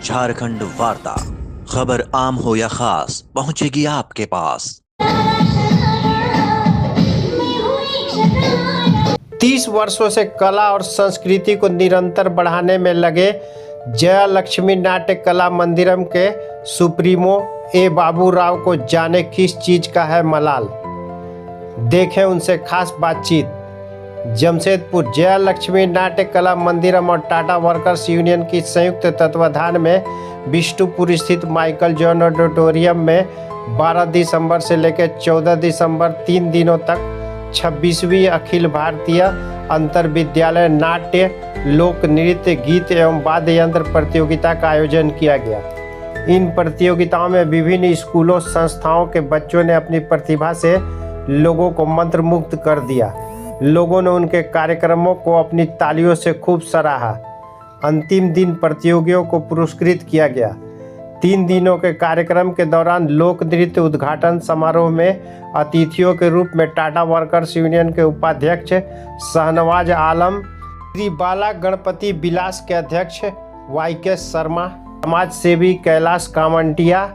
झारखंड वार्ता, खबर आम हो या खास पहुंचेगी आपके पास। 30 वर्षों से कला और संस्कृति को निरंतर बढ़ाने में लगे जया लक्ष्मी नाट्य कला मंदिरम के सुप्रीमो ए बाबू राव को जाने किस चीज का है मलाल। देखें उनसे खास बातचीत। जमशेदपुर जया लक्ष्मी नाट्य कला मंदिरम और टाटा वर्कर्स यूनियन की संयुक्त तत्वाधान में विष्णुपुर स्थित माइकल जॉन ऑडिटोरियम में 12 दिसंबर से लेकर 14 दिसंबर 3 दिनों तक 26वीं अखिल भारतीय अंतर विद्यालय नाट्य लोक नृत्य गीत एवं वाद्य यंत्र प्रतियोगिता का आयोजन किया गया। इन प्रतियोगिताओं में विभिन्न स्कूलों संस्थाओं के बच्चों ने अपनी प्रतिभा से लोगों को मंत्रमुग्ध कर दिया। लोगों ने उनके कार्यक्रमों को अपनी तालियों से खूब सराहा। अंतिम दिन प्रतियोगियों को पुरस्कृत किया गया। 3 दिनों के कार्यक्रम के दौरान लोक नृत्य उद्घाटन समारोह में अतिथियों के रूप में टाटा वर्कर्स यूनियन के उपाध्यक्ष शाहनवाज आलम, श्री बाला गणपति विलास के अध्यक्ष YK शर्मा, समाज सेवी कैलाश कामंटिया,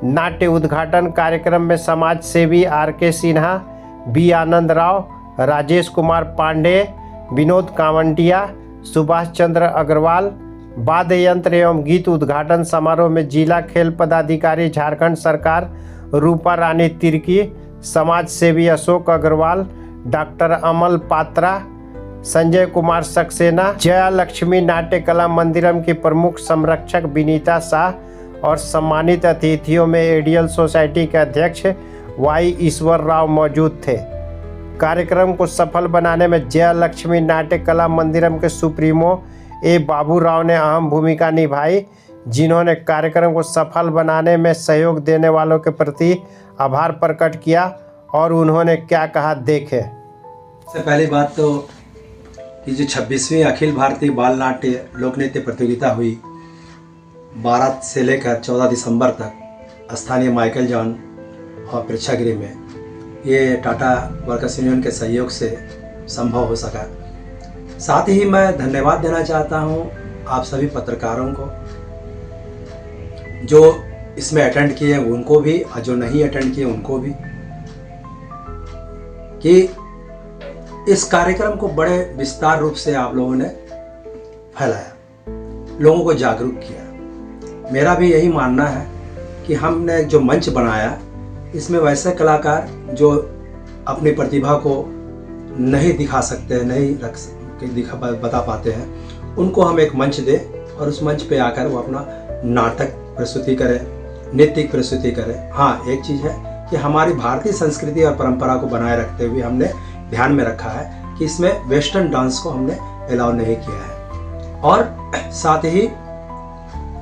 नाट्य उद्घाटन कार्यक्रम में समाज सेवी RK सिन्हा, B आनंद राव, राजेश कुमार पांडे, विनोद कामंटिया, सुभाष चंद्र अग्रवाल, वाद्य यंत्र एवं गीत उद्घाटन समारोह में जिला खेल पदाधिकारी झारखंड सरकार रूपा रानी तिर्की, समाज सेवी अशोक अग्रवाल, डॉक्टर अमल पात्रा, संजय कुमार सक्सेना, जया लक्ष्मी नाट्य कला मंदिरम की प्रमुख संरक्षक विनीता शाह और सम्मानित अतिथियों में एडियल सोसाइटी के अध्यक्ष Y ईश्वर राव मौजूद थे। कार्यक्रम को सफल बनाने में जया लक्ष्मी नाट्य कला मंदिरम के सुप्रीमो ए बाबू राव ने अहम भूमिका निभाई, जिन्होंने कार्यक्रम को सफल बनाने में सहयोग देने वालों के प्रति आभार प्रकट किया और उन्होंने क्या कहा, देखें। सबसे पहली बात तो ये जो 26वीं अखिल भारतीय बाल नाट्य लोक नृत्य प्रतियोगिता हुई 12 से लेकर 14 दिसंबर तक स्थानीय माइकल जॉन और प्रेक्षागृह में, ये टाटा वर्कर्स यूनियन के सहयोग से संभव हो सका। साथ ही मैं धन्यवाद देना चाहता हूँ आप सभी पत्रकारों को जो इसमें अटेंड किए उनको भी और जो नहीं अटेंड किए उनको भी, कि इस कार्यक्रम को बड़े विस्तार रूप से आप लोगों ने फैलाया, लोगों को जागरूक किया। मेरा भी यही मानना है कि हमने जो मंच बनाया इसमें वैसे कलाकार जो अपनी प्रतिभा को नहीं दिखा सकते, नहीं बता पाते हैं, उनको हम एक मंच दें और उस मंच पे आकर वो अपना नाटक प्रस्तुति करें, नृत्य प्रस्तुति करें। हाँ, एक चीज़ है कि हमारी भारतीय संस्कृति और परंपरा को बनाए रखते हुए हमने ध्यान में रखा है कि इसमें वेस्टर्न डांस को हमने अलाउ नहीं किया है। और साथ ही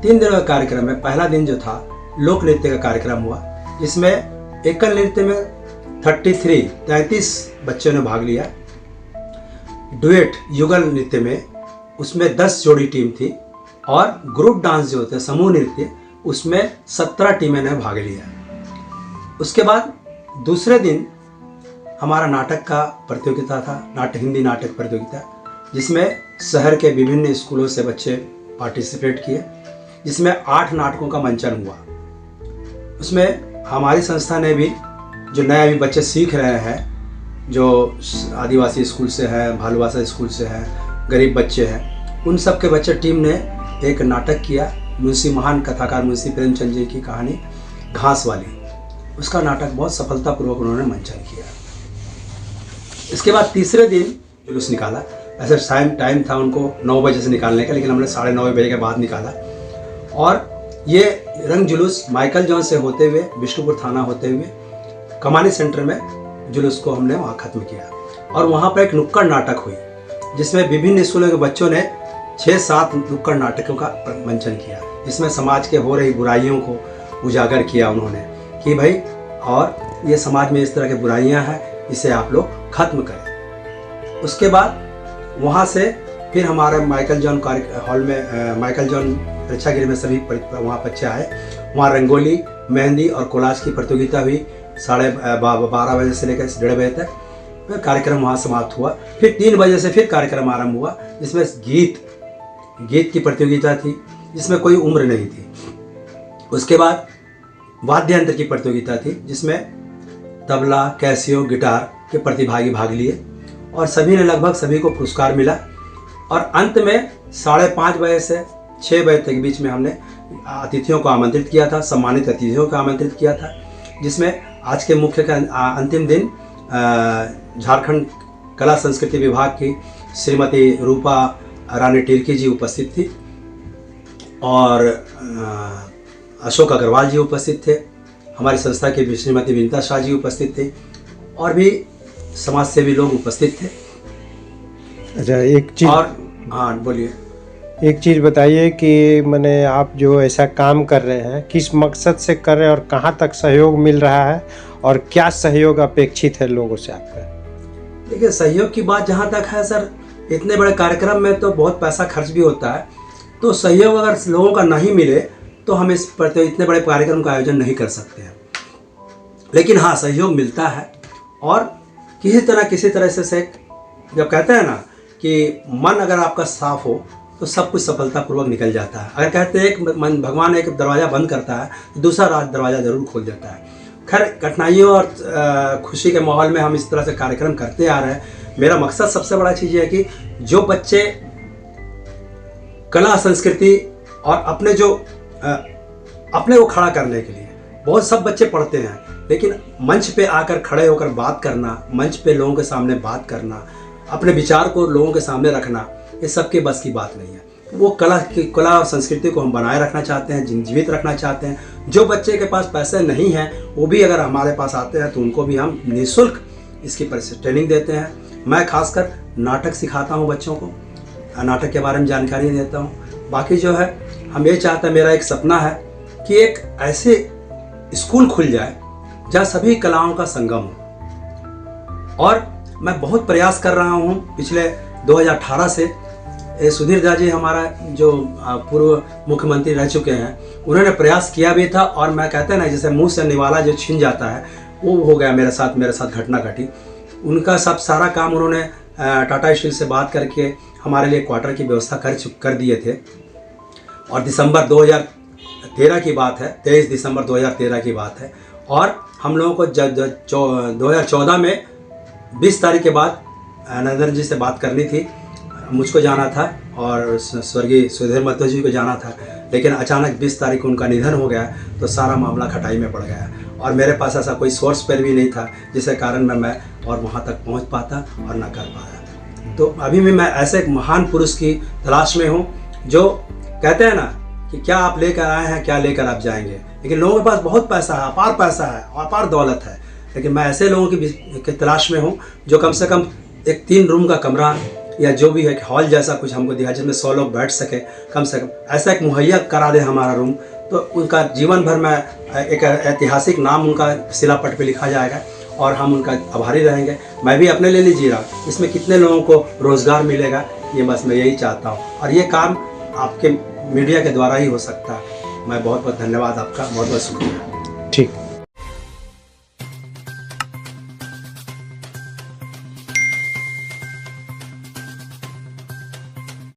3 दिनों का कार्यक्रम में पहला दिन जो था लोक नृत्य का कार्यक्रम हुआ, जिसमें एकल नृत्य में 33 बच्चों ने भाग लिया। डुएट युगल नृत्य में उसमें 10 जोड़ी टीम थी और ग्रुप डांस जो होते हैं समूह नृत्य, उसमें 17 टीमें ने भाग लिया। उसके बाद दूसरे दिन हमारा नाटक का प्रतियोगिता था, हिंदी नाटक प्रतियोगिता, जिसमें शहर के विभिन्न स्कूलों से बच्चे पार्टिसिपेट किए, जिसमें 8 नाटकों का मंचन हुआ। उसमें हमारी संस्था ने भी, जो नए अभी बच्चे सीख रहे हैं, जो आदिवासी स्कूल से है, भालुवासा स्कूल से है, गरीब बच्चे हैं, उन सब के बच्चे टीम ने एक नाटक किया, महान कथाकार मुंशी प्रेमचंद जी की कहानी घास वाली। उसका नाटक बहुत सफलतापूर्वक उन्होंने मंचन किया। इसके बाद तीसरे दिन जुलूस निकाला। ऐसे टाइम था उनको 9 बजे से निकालने का, लेकिन हमने 9:30 बजे के बाद निकाला। और ये रंग जुलूस माइकल जॉन से होते हुए विष्णुपुर थाना होते हुए कमानी सेंटर में जुलूस को हमने वहाँ ख़त्म किया। और वहाँ पर एक नुक्कड़ नाटक हुई, जिसमें विभिन्न स्कूलों के बच्चों ने 6-7 नुक्कड़ नाटकों का मंचन किया, जिसमें समाज के हो रही बुराइयों को उजागर किया उन्होंने कि भाई, और ये समाज में इस तरह की बुराइयाँ हैं, इसे आप लोग ख़त्म करें। उसके बाद वहाँ से फिर हमारे माइकल जॉन हॉल में, माइकल जॉन प्रेक्षागृह में सभी वहाँ बच्चे आए। वहाँ रंगोली, मेहंदी और कोलाज की प्रतियोगिता हुई 12:30 बजे से लेकर 1:30 बजे तक। फिर कार्यक्रम वहाँ समाप्त हुआ। फिर 3 बजे से फिर कार्यक्रम आरंभ हुआ, जिसमें गीत की प्रतियोगिता थी, जिसमें कोई उम्र नहीं थी। उसके बाद वाद्य यंत्र की प्रतियोगिता थी जिसमें तबला, कैसियो, गिटार के प्रतिभागी भाग लिए और सभी ने लगभग सभी को पुरस्कार मिला। और अंत में 5:30 बजे से 6 बजे तक के बीच में हमने अतिथियों को आमंत्रित किया था, सम्मानित अतिथियों को आमंत्रित किया था, जिसमें आज के मुख्य का अंतिम दिन झारखंड कला संस्कृति विभाग की श्रीमती रूपा रानी टिर्की जी उपस्थित थी और अशोक अग्रवाल जी उपस्थित थे, हमारी संस्था की श्रीमती विनीता शाह जी उपस्थित थे और भी समाज सेवी लोग उपस्थित थे। अच्छा, एक चीज़ और हाँ बोलिए। एक चीज़ बताइए कि मैंने आप जो ऐसा काम कर रहे हैं किस मकसद से कर रहे हैं और कहाँ तक सहयोग मिल रहा है और क्या सहयोग अपेक्षित है लोगों से आपका? देखिए, सहयोग की बात जहाँ तक है सर, इतने बड़े कार्यक्रम में तो बहुत पैसा खर्च भी होता है, तो सहयोग अगर लोगों का नहीं मिले तो हम इस पर तो इतने बड़े कार्यक्रम का आयोजन नहीं कर सकते हैं। लेकिन हाँ, सहयोग मिलता है और किसी तरह से जब कहते हैं ना कि मन अगर आपका साफ हो तो सब कुछ सफलतापूर्वक निकल जाता है। अगर कहते हैं एक भगवान एक दरवाज़ा बंद करता है तो दूसरा दरवाज़ा जरूर खोल देता है। खैर, कठिनाइयों और खुशी के माहौल में हम इस तरह से कार्यक्रम करते आ रहे हैं। मेरा मकसद सबसे बड़ा चीज़ है कि जो बच्चे कला संस्कृति और अपने को खड़ा करने के लिए, बहुत सब बच्चे पढ़ते हैं लेकिन मंच पे आकर खड़े होकर बात करना, मंच पे लोगों के सामने बात करना, अपने विचार को लोगों के सामने रखना, ये सबके बस की बात नहीं है। वो कला और संस्कृति को हम बनाए रखना चाहते हैं, जीवित रखना चाहते हैं। जो बच्चे के पास पैसे नहीं हैं वो भी अगर हमारे पास आते हैं तो उनको भी हम निःशुल्क इसकी ट्रेनिंग देते हैं। मैं खासकर नाटक सिखाता हूँ बच्चों को, नाटक के बारे में जानकारी देता हूँ। बाकी जो है हम ये चाहते हैं, मेरा एक सपना है कि एक ऐसे स्कूल खुल जाए जहाँ सभी कलाओं का संगम हो। और मैं बहुत प्रयास कर रहा हूँ पिछले 2018 से। सुधीर दा जी हमारा जो पूर्व मुख्यमंत्री रह चुके हैं, उन्होंने प्रयास किया भी था और मैं कहते हैं ना, जैसे मुंह से निवाला जो छीन जाता है वो हो गया मेरे साथ घटना घटी। उनका सारा काम उन्होंने टाटा स्टील से बात करके हमारे लिए क्वार्टर की व्यवस्था कर दिए थे। और दिसंबर 2013 की बात है, 23 दिसंबर 2013 की बात है। और हम लोगों को 2014 में 20 तारीख के बाद नरेंद्र जी से बात करनी थी, मुझको जाना था और स्वर्गीय सुधीर महतो जी को जाना था, लेकिन अचानक 20 तारीख को उनका निधन हो गया तो सारा मामला खटाई में पड़ गया और मेरे पास ऐसा कोई सोर्स पर भी नहीं था जिसके कारण मैं और वहाँ तक पहुँच पाता और ना कर पाया। तो अभी भी मैं ऐसे एक महान पुरुष की तलाश में हूँ जो कहते हैं ना कि क्या आप लेकर आए हैं, क्या लेकर आप जाएंगे। लेकिन लोगों के पास बहुत पैसा है, अपार पैसा है, अपार दौलत है, लेकिन मैं ऐसे लोगों की तलाश में हूँ जो कम से कम एक 3 रूम का कमरा या जो भी है हॉल जैसा कुछ हमको दिखा जिसमें 100 लोग बैठ सके, कम से कम ऐसा एक मुहैया करा दे हमारा रूम, तो उनका जीवन भर में एक ऐतिहासिक नाम उनका शिलापट पे लिखा जाएगा और हम उनका आभारी रहेंगे। मैं भी अपने लिए नहीं जी रहा, इसमें कितने लोगों को रोज़गार मिलेगा, ये बस मैं यही चाहता हूँ और ये काम आपके मीडिया के द्वारा ही हो सकता है। मैं बहुत बहुत धन्यवाद आपका, बहुत बहुत शुक्रिया। ठीक।